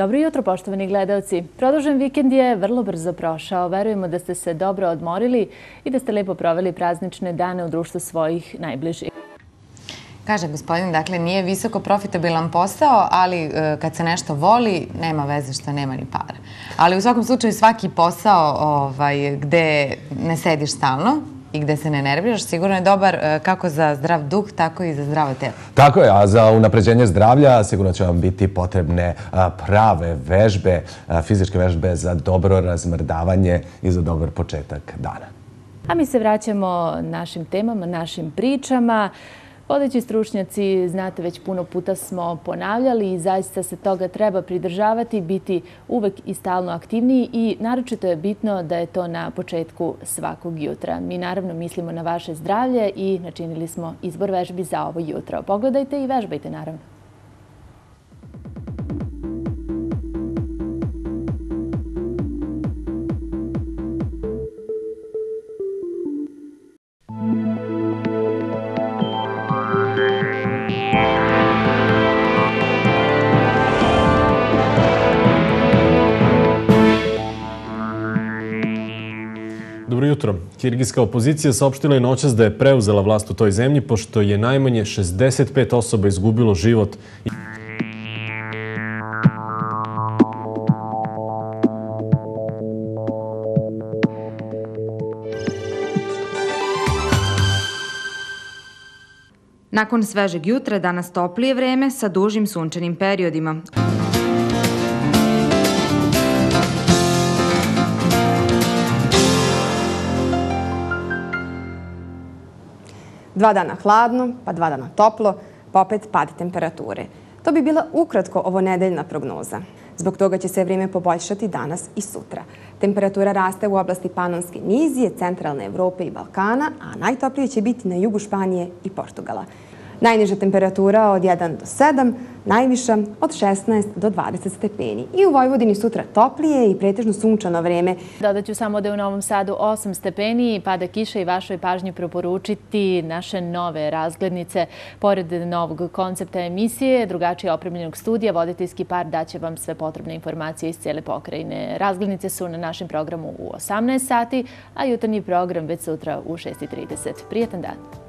Dobro jutro, poštovani gledalci. Produžen vikend je vrlo brzo prošao. Verujemo da ste se dobro odmorili i da ste lepo proveli praznične dane u društvu svojih najbližih. Kaže gospodin, dakle, nije visoko profitabilan posao, ali kad se nešto voli, nema veze što nema ni para. Ali u svakom slučaju svaki posao gde ne sediš stalno i gde se ne nerviraš, sigurno je dobar kako za zdrav duh, tako i za zdravo telo. Tako je, a za unapređenje zdravlja sigurno će vam biti potrebne prave vežbe, fizičke vežbe za dobro razmrdavanje i za dobar početak dana. A mi se vraćamo našim temama, našim pričama. Vodeći stručnjaci, znate, već puno puta smo ponavljali i zaista se toga treba pridržavati, biti uvek i stalno aktivniji i naročito je bitno da je to na početku svakog jutra. Mi naravno mislimo na vaše zdravlje i načinili smo izbor vežbi za ovo jutro. Pogledajte i vežbajte naravno. Dobro jutro. Kirgijska opozicija saopštila je noćas da je preuzela vlast u toj zemlji, pošto je najmanje 65 osoba izgubilo život. Nakon svežeg jutra, danas toplije vreme sa dužim sunčanim periodima. Dva dana hladno, pa 2 dana toplo, pa opet pad temperature. To bi bila ukratko ovonedeljna prognoza. Zbog toga će se vrijeme poboljšati danas i sutra. Temperatura raste u oblasti Panonske nizije, centralne Evrope i Balkana, a najtoplije će biti na jugu Španije i Portugala. Najniža temperatura od 1 do 7, najviša od 16 do 20 stepeni. I u Vojvodini sutra toplije i pretežno sunčano vreme. Dodat ću samo da je u Novom Sadu 8 stepeni, pada kiša i vašoj pažnji preporučiti naše nove razglednice. Pored novog koncepta emisije, drugačije opremljenog studija, voditeljski par daće vam sve potrebne informacije iz cijele pokrajine. Razglednice su na našem programu u 18 sati, a jutarnji program već sutra u 6:30. Prijetan dan!